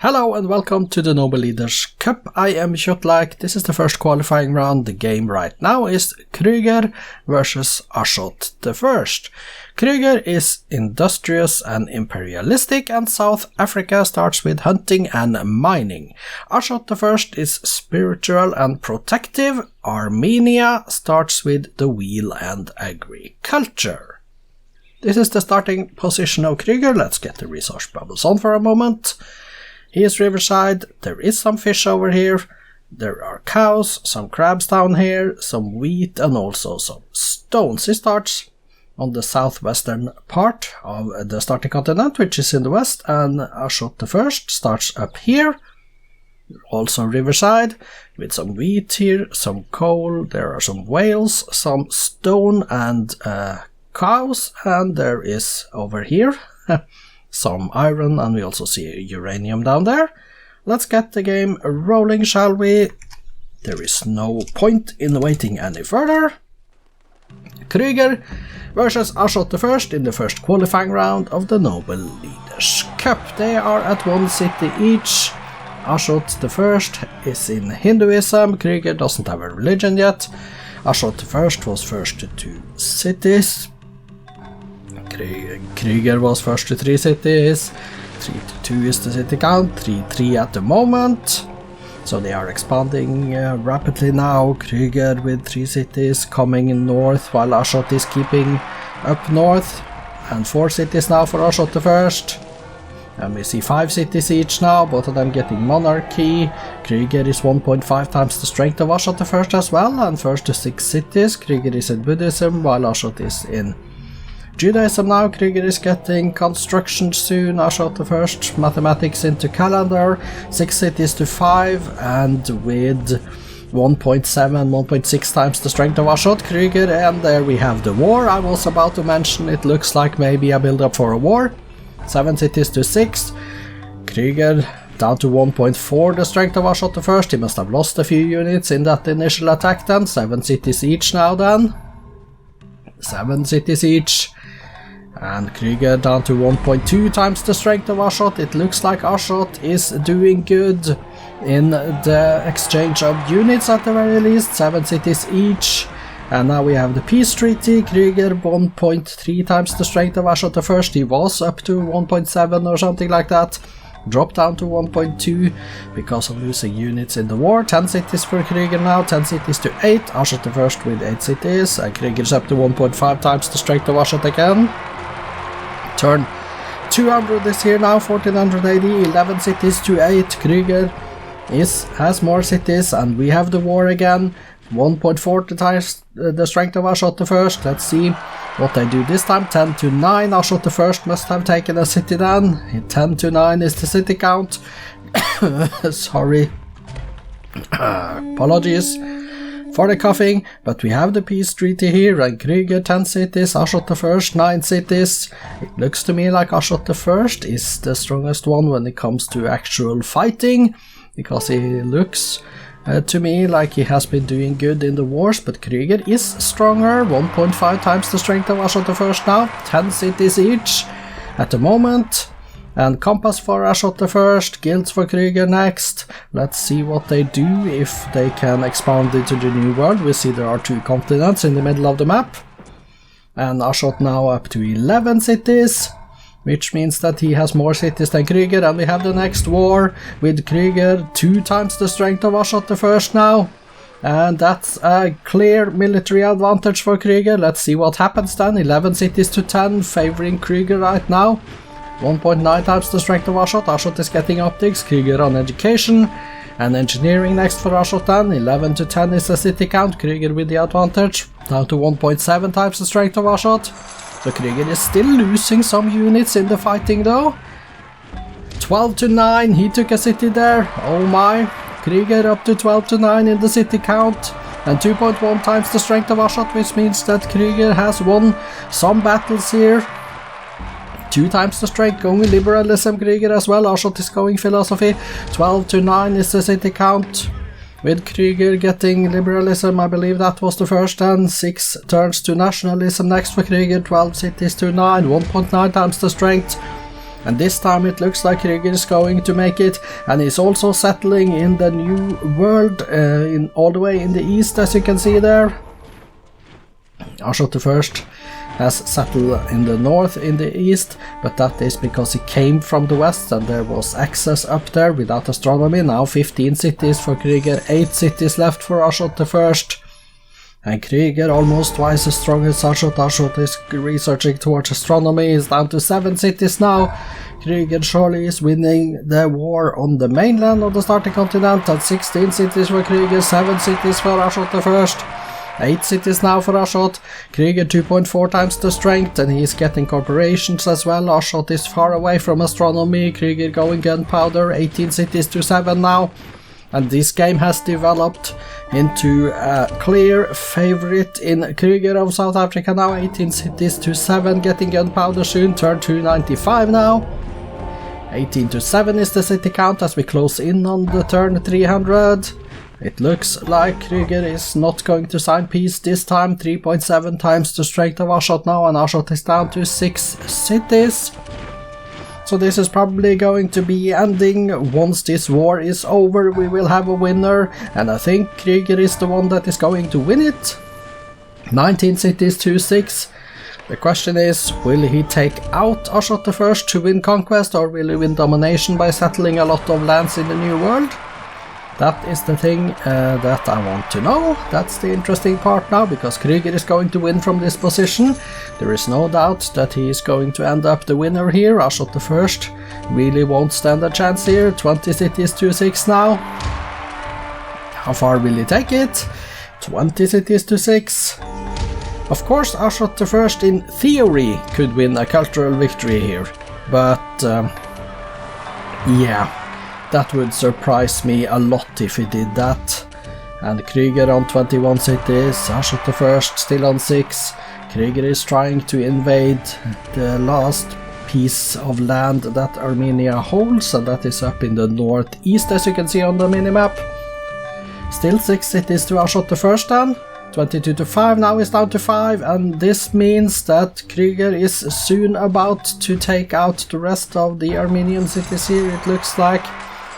Hello and welcome to the Noble Leaders Cup. I am Kjotleik. This is the first qualifying round. The game right now is Kruger versus Ashot I. Kruger is industrious and imperialistic, and South Africa starts with hunting and mining. Ashot I is spiritual and protective. Armenia starts with the wheel and agriculture. This is the starting position of Kruger. Let's get the resource bubbles on for a moment. Here's riverside, there is some fish over here, there are cows, some crabs down here, some wheat and also some stones. He starts on the southwestern part of the starting continent, which is in the west, and Ashot I starts up here. Also riverside, with some wheat here, some coal, there are some whales, some stone and cows, and there is over here some iron, and we also see uranium down there. Let's get the game rolling, shall we? There is no point in waiting any further. Kruger versus Ashot I in the first qualifying round of the Noble Leaders Cup. They are at one city each. Ashot I is in Hinduism. Kruger doesn't have a religion yet. Ashot I was first to 2 cities. Kruger was first to 3 cities, 3 to 2 is the city count, 3-3 at the moment. So they are expanding rapidly now. Kruger with 3 cities coming in north, while Ashot is keeping up north. And 4 cities now for Ashot I. And we see 5 cities each now, both of them getting monarchy. Kruger is 1.5 times the strength of Ashot I as well, and first to 6 cities. Kruger is in Buddhism, while Ashot is in Judaism now. Kruger is getting construction soon. Ashot I, mathematics into calendar, 6 cities to 5, and with 1.7, 1.6 times the strength of Ashot, Kruger, and there we have the war I was about to mention. It looks like maybe a build-up for a war. 7 cities to 6. Kruger down to 1.4 the strength of Ashot I. He must have lost a few units in that initial attack then. 7 cities each now then. 7 cities each. And Kruger down to 1.2 times the strength of Ashot. It looks like Ashot is doing good in the exchange of units at the very least. 7 cities each. And now we have the peace treaty. Kruger 1.3 times the strength of Ashot I. He was up to 1.7 or something like that. Dropped down to 1.2 because of losing units in the war. 10 cities for Kruger now, 10 cities to 8. Ashot I with 8 cities. And Kruger's up to 1.5 times the strength of Ashot again. Turn 200 is here now, 1480, 11 cities to 8. Kruger has more cities, and we have the war again. 1.4 times the strength of Ashot I. Let's see what they do this time. 10 to 9. Ashot I must have taken a city then. 10 to 9 is the city count. Sorry. Apologies for the coughing, but we have the peace treaty here, and Kruger 10 cities, Ashot I 9 cities. It looks to me like Ashot I is the strongest one when it comes to actual fighting, because he looks to me like he has been doing good in the wars, but Kruger is stronger, 1.5 times the strength of Ashot I now, 10 cities each at the moment. And compass for Ashot I, guilds for Kruger next. Let's see what they do, if they can expand into the new world. We see there are 2 continents in the middle of the map. And Ashot now up to 11 cities, which means that he has more cities than Kruger. And we have the next war with Kruger 2 times the strength of Ashot I now. And that's a clear military advantage for Kruger. Let's see what happens then. 11 cities to 10 favoring Kruger right now. 1.9 times the strength of Ashot. Ashot is getting optics. Kruger on education and engineering next for Ashot then. 11 to 10 is the city count. Kruger with the advantage. Down to 1.7 times the strength of Ashot. So Kruger is still losing some units in the fighting though. 12 to 9. He took a city there. Oh my. Kruger up to 12 to 9 in the city count. And 2.1 times the strength of Ashot, which means that Kruger has won some battles here. 2 times the strength, going liberalism. Kruger as well. Ashot is going philosophy. 12 to 9 is the city count, with Kruger getting liberalism. I believe that was the first, and 6 turns to nationalism next for Kruger. 12 cities to 9, 1.9 times the strength. And this time it looks like Kruger is going to make it, and he's also settling in the new world all the way in the east, as you can see there. Ashot I has settled in the north in the east, but that is because he came from the west and there was access up there without astronomy. Now 15 cities for Kruger, 8 cities left for Ashot I. And Kruger, almost twice as strong as Ashot. Ashot is researching towards astronomy. He's down to 7 cities now. Kruger surely is winning the war on the mainland of the starting continent. And 16 cities for Kruger, 7 cities for Ashot I. 8 cities now for Ashot. Kruger 2.4 times the strength, and he's getting corporations as well. Ashot is far away from astronomy. Kruger going gunpowder, 18 cities to 7 now. And this game has developed into a clear favorite in Kruger of South Africa now. 18 cities to 7, getting gunpowder soon, turn 295 now. 18 to 7 is the city count as we close in on the turn 300. It looks like Kruger is not going to sign peace this time. 3.7 times the strength of Ashot now, and Ashot is down to 6 cities. So this is probably going to be ending. Once this war is over, we will have a winner, and I think Kruger is the one that is going to win it. 19 cities to 6. The question is, will he take out Ashot I to win conquest, or will he win domination by settling a lot of lands in the new world? That is the thing that I want to know. That's the interesting part now, because Kruger is going to win from this position. There is no doubt that he is going to end up the winner here. Ashot I really won't stand a chance here. 20 cities to 6 now. How far will he take it? 20 cities to 6. Of course, Ashot I in theory could win a cultural victory here, but yeah. That would surprise me a lot if he did that. And Kruger on 21 cities, Ashot I still on 6. Kruger is trying to invade the last piece of land that Armenia holds, and that is up in the northeast, as you can see on the minimap. Still 6 cities to Ashot I then. 22 to 5, now is down to 5, and this means that Kruger is soon about to take out the rest of the Armenian cities here, it looks like.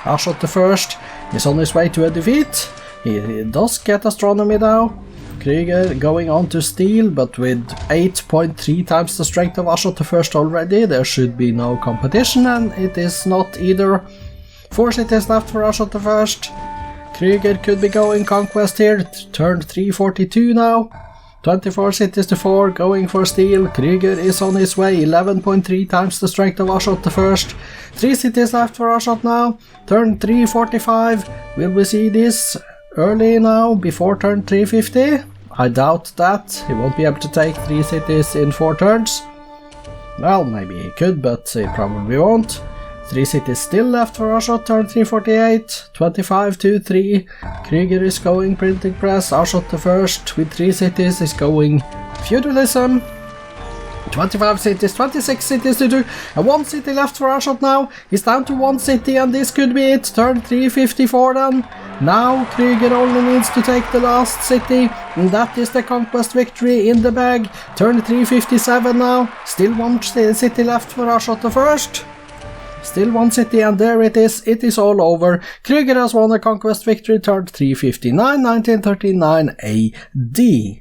Ashot I is on his way to a defeat. He does get astronomy now. Kruger going on to steal, but with 8.3 times the strength of Ashot I already, there should be no competition, and it is not either. 4 cities left for Ashot I. Kruger could be going conquest here, turn 342 now. 24 cities to 4, going for steal. Kruger is on his way, 11.3 times the strength of Ashot I. 3 cities left for Ashot now, turn 345. Will we see this early now, before turn 350? I doubt that. He won't be able to take 3 cities in 4 turns. Well, maybe he could, but he probably won't. 3 cities still left for Ashot, turn 348, 25 to 3. Kruger is going printing press. Ashot I with 3 cities is going feudalism. 25 cities, 26 cities to 2, and 1 city left for Ashot now. He's down to 1 city, and this could be it. Turn 354 then. Now Kruger only needs to take the last city, and that is the conquest victory in the bag. Turn 357 now. Still 1 city left for Ashot I. Still 1 city, and there it is all over. Kruger has won a conquest victory, turn 359, 1939 AD.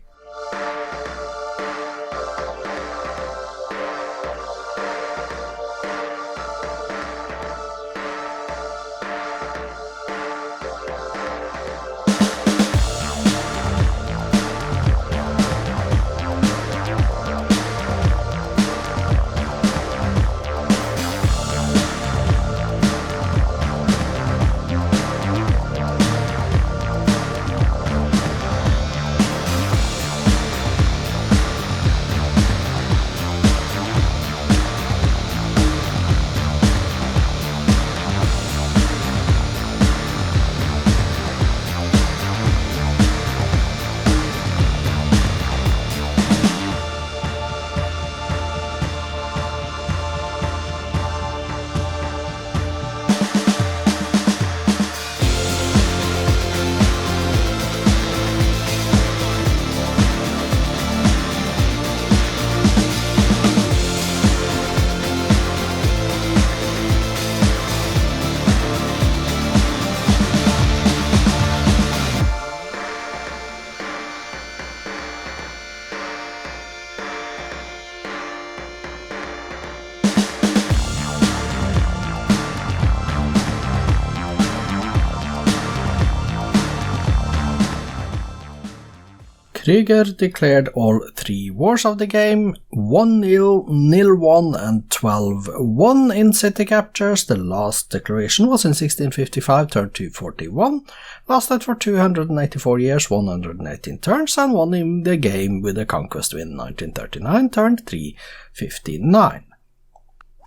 Kruger declared all 3 wars of the game, 1-0, 0-1 and 12-1 in city captures. The last declaration was in 1655, turned 241, lasted for 284 years, 118 turns, and won in the game with a conquest win 1939, turned 359.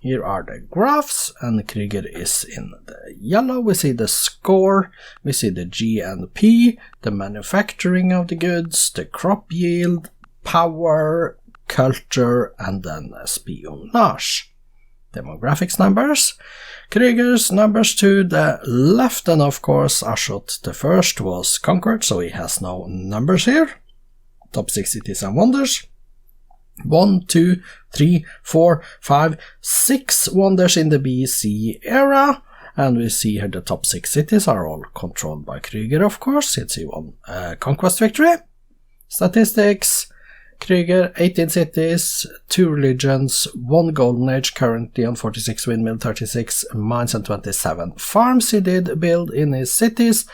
Here are the graphs, and Kruger is in the yellow. We see the score, we see the G and P, the manufacturing of the goods, the crop yield, power, culture, and then espionage. Demographics numbers. Kruger's numbers to the left, and of course Ashot I was conquered, so he has no numbers here. Top 6 cities and wonders. 1, 2, 3, 4, 5, 6 wonders in the BC era, and we see here the top 6 cities are all controlled by Kruger, of course, since he won a conquest victory. Statistics: Kruger, 18 cities, 2 religions, 1 golden age, currently on 46 windmill, 36 mines and 27 farms he did build in his cities.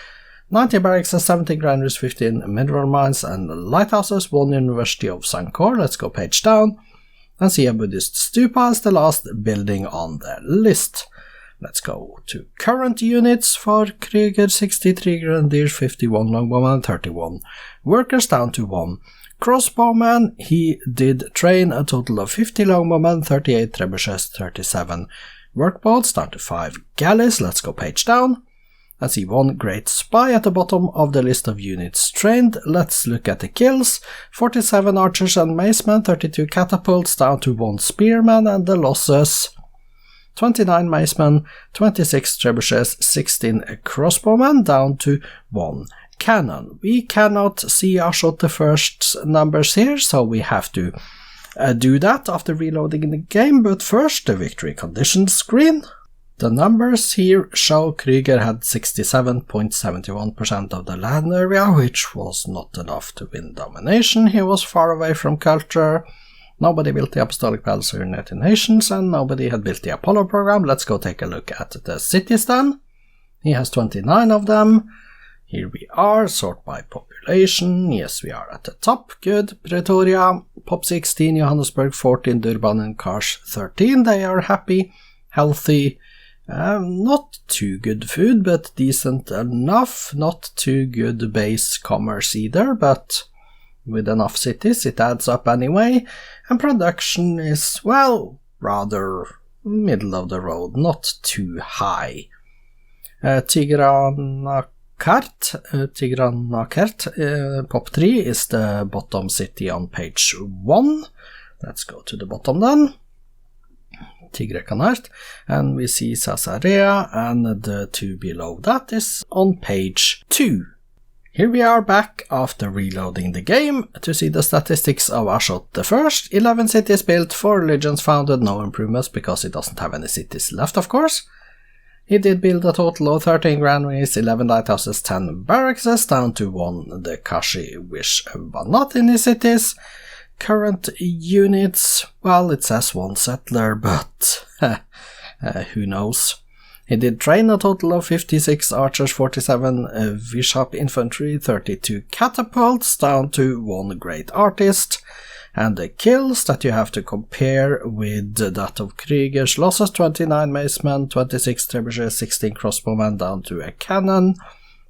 90 barracks, 70 granaries, 15 mineral mines and lighthouses, 1 University of Sankor. Let's go page down and see a Buddhist stupa as the last building on the list. Let's go to current units for Kruger: 63 grenadiers, 51 longbowmen, 31 workers, down to 1 crossbowman. He did train a total of 50 longbowmen, 38 trebuchets, 37 workboats, down to 5 galleys. Let's go page down. I see 1 great spy at the bottom of the list of units trained. Let's look at the kills. 47 archers and macemen, 32 catapults, down to 1 spearman, and the losses: 29 macemen, 26 trebuchets, 16 crossbowmen, down to 1 cannon. We cannot see Ashot I's numbers here, so we have to do that after reloading the game, but first the victory conditions screen. The numbers here show Kruger had 67.71% of the land area, which was not enough to win domination. He was far away from culture. Nobody built the Apostolic Palace or United Nations, and nobody had built the Apollo program. Let's go take a look at the cities then. He has 29 of them. Here we are, sort by population. Yes, we are at the top. Good. Pretoria, Pop 16, Johannesburg 14, Durban and Kars 13. They are happy, healthy. Not too good food, but decent enough. Not too good base commerce either, but with enough cities it adds up anyway. And production is, well, rather middle of the road, not too high. Tigranakert, Pop 3 is the bottom city on page 1. Let's go to the bottom then. Tigrekanart, and we see Caesarea, and the 2 below that is on page 2. Here we are back after reloading the game to see the statistics of Ashot I. 11 cities built, 4 religions founded, no improvements because he doesn't have any cities left, of course. He did build a total of 13 granaries, 11 lighthouses, 10 barracks, down to 1 the Kashi Wish Vanat in his cities. Current units, well, it says 1 settler, but who knows. He did train a total of 56 archers, 47 Bishop infantry, 32 catapults, down to 1 great artist. And the kills that you have to compare with that of Kruger's: losses 29 macemen, 26 trebuchets, 16 crossbowmen, down to a cannon.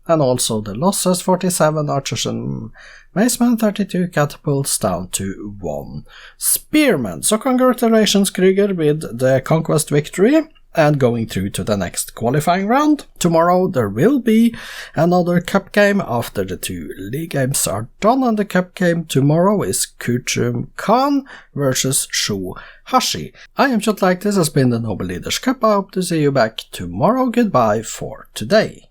And also the losses: 47 archers and macemen, 32 catapults, down to 1 spearman. So congratulations Kruger with the conquest victory and going through to the next qualifying round. Tomorrow there will be another cup game after the 2 league games are done, and the cup game tomorrow is Kuchum Khan versus Shu Hashi. I am Kjotleik, this has been the Noble Leaders Cup. I hope to see you back tomorrow. Goodbye for today.